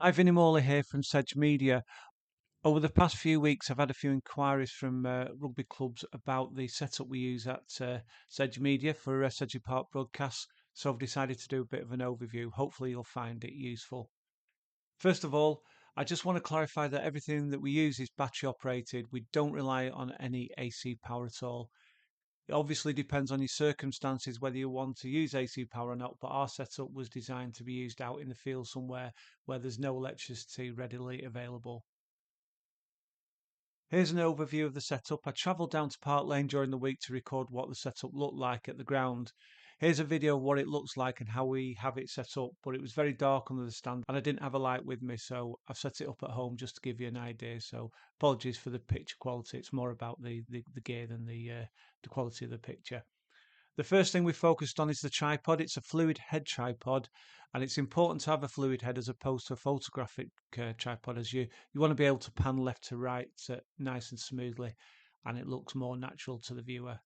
Hi, Vinny Morley here from Sedge Media. Over the past few weeks, I've had a few inquiries from rugby clubs about the setup we use at Sedge Media for Sedgley Park broadcasts, so I've decided to do a bit of an overview. Hopefully, you'll find it useful. First of all, I just want to clarify that everything that we use is battery operated. We don't rely on any AC power at all. It obviously depends on your circumstances whether you want to use AC power or not, but our setup was designed to be used out in the field somewhere where there's no electricity readily available. Here's an overview of the setup. I travelled down to Park Lane during the week to record what the setup looked like at the ground. Here's a video of what it looks like and how we have it set up, but it was very dark under the stand and I didn't have a light with me, so I've set it up at home just to give you an idea. So apologies for the picture quality. It's more about the gear than the quality of the picture. The first thing we focused on is the tripod. It's a fluid head tripod, and it's important to have a fluid head as opposed to a photographic tripod, as you want to be able to pan left to right nice and smoothly, and it looks more natural to the viewer.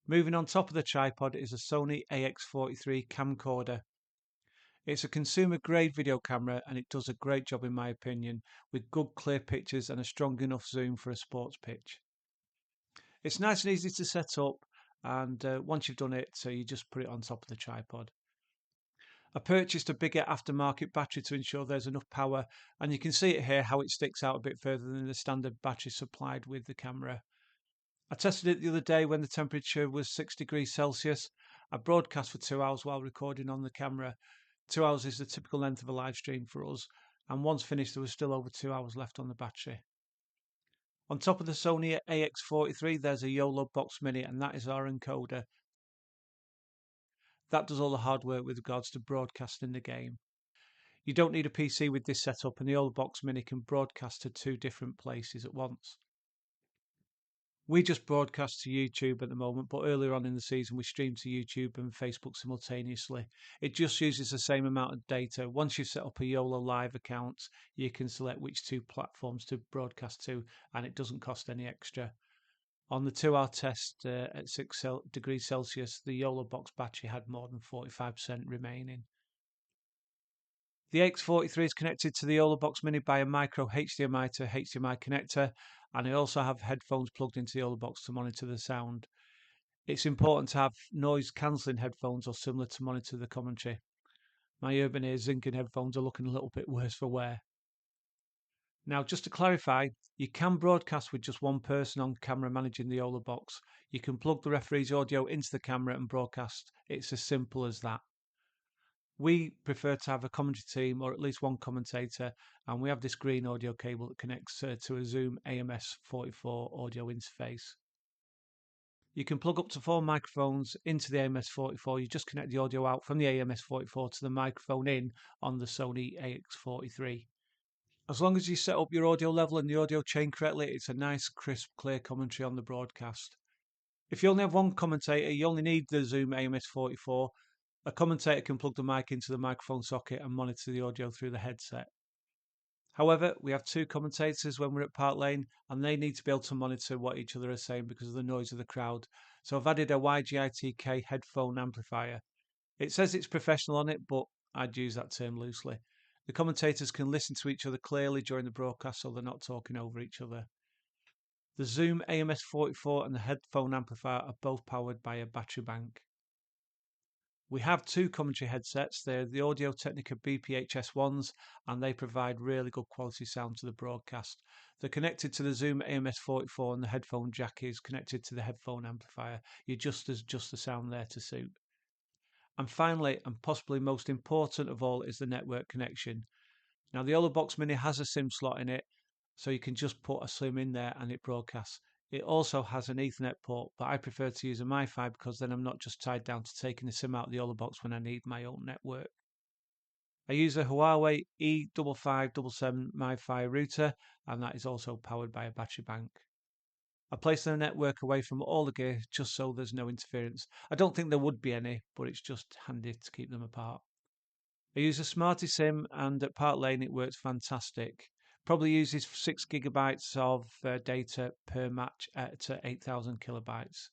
Moving on top of the tripod is a Sony AX43 camcorder. It's a consumer grade video camera and it does a great job in my opinion, with good clear pictures and a strong enough zoom for a sports pitch. It's nice and easy to set up, and once you've done it, so you just put it on top of the tripod. I purchased a bigger aftermarket battery to ensure there's enough power, and you can see it here how it sticks out a bit further than the standard battery supplied with the camera. I tested it the other day when the temperature was 6 degrees Celsius. I broadcast for 2 hours while recording on the camera. 2 hours is the typical length of a live stream for us, and once finished there was still over 2 hours left on the battery. On top of the Sony AX43 there's a YOLO Box Mini, and that is our encoder. That does all the hard work with regards to broadcasting the game. You don't need a PC with this setup, and the YOLO Box Mini can broadcast to 2 different places at once. We just broadcast to YouTube at the moment, but earlier on in the season we streamed to YouTube and Facebook simultaneously. It just uses the same amount of data. Once you've set up a YOLO Live account, you can select which 2 platforms to broadcast to, and it doesn't cost any extra. On the 2-hour test at 6 degrees Celsius, the YOLO Box battery had more than 45% remaining. The X43 is connected to the YOLO Box Mini by a micro HDMI to HDMI connector, and I also have headphones plugged into the YOLO Box to monitor the sound. It's important to have noise cancelling headphones or similar to monitor the commentary. My Urban Ear Zinken headphones are looking a little bit worse for wear. Now, just to clarify, you can broadcast with just one person on camera managing the YOLO Box. You can plug the referee's audio into the camera and broadcast. It's as simple as that. We prefer to have a commentary team or at least one commentator, and we have this green audio cable that connects to a Zoom AMS44 audio interface. You can plug up to 4 microphones into the AMS44. You just connect the audio out from the AMS44 to the microphone in on the Sony AX43. As long as you set up your audio level and the audio chain correctly, it's a nice, crisp, clear commentary on the broadcast. If you only have one commentator, you only need the Zoom AMS44. A commentator can plug the mic into the microphone socket and monitor the audio through the headset. However, we have 2 commentators when we're at Park Lane, and they need to be able to monitor what each other are saying because of the noise of the crowd. So I've added a YGITK headphone amplifier. It says it's professional on it, but I'd use that term loosely. The commentators can listen to each other clearly during the broadcast so they're not talking over each other. The Zoom AMS44 and the headphone amplifier are both powered by a battery bank. We have 2 commentary headsets. They're the Audio Technica BPHS ones, and they provide really good quality sound to the broadcast. They're connected to the Zoom AMS44, and the headphone jack is connected to the headphone amplifier. You just the sound there to suit. And finally, and possibly most important of all, is the network connection. Now, the YOLO Box Mini has a SIM slot in it, so you can just put a SIM in there and it broadcasts. It also has an Ethernet port, but I prefer to use a MiFi because then I'm not just tied down to taking the SIM out of the YOLO Box when I need my own network. I use a Huawei E5577 MiFi router, and that is also powered by a battery bank. I place the network away from all the gear just so there's no interference. I don't think there would be any, but it's just handy to keep them apart. I use a Smarty SIM, and at Park Lane it works fantastic. Probably uses 6 gigabytes of data per match at 8,000 kilobytes.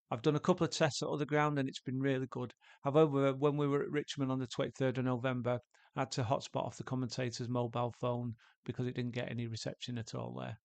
I've done a couple of tests at other ground and it's been really good. However, when we were at Richmond on the 23rd of November, I had to hotspot off the commentator's mobile phone because it didn't get any reception at all there.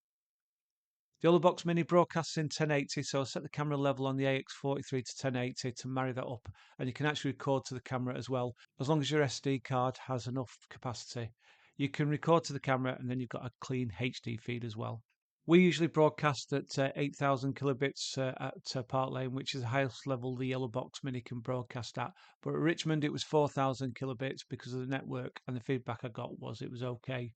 The Box Mini broadcasts in 1080, so I set the camera level on the AX43 to 1080 to marry that up, and you can actually record to the camera as well, as long as your SD card has enough capacity. You can record to the camera and then you've got a clean HD feed as well. We usually broadcast at 8,000 kilobits at Park Lane, which is the highest level the Box Mini can broadcast at. But at Richmond, it was 4,000 kilobits because of the network, and the feedback I got was it was okay.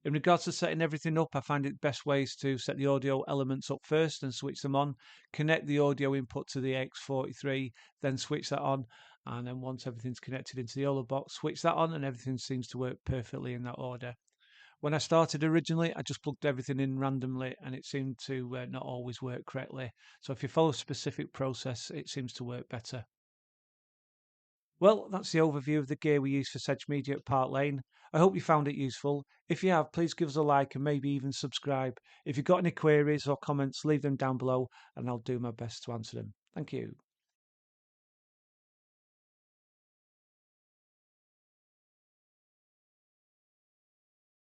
In regards to setting everything up, I find it best ways to set the audio elements up first and switch them on, connect the audio input to the X43, then switch that on, and then once everything's connected into the box, switch that on, and everything seems to work perfectly in that order. When I started originally, I just plugged everything in randomly, and it seemed to not always work correctly. So if you follow a specific process, it seems to work better. Well, that's the overview of the gear we use for Sedge Media at Park Lane. I hope you found it useful. If you have, please give us a like and maybe even subscribe. If you've got any queries or comments, leave them down below and I'll do my best to answer them. Thank you.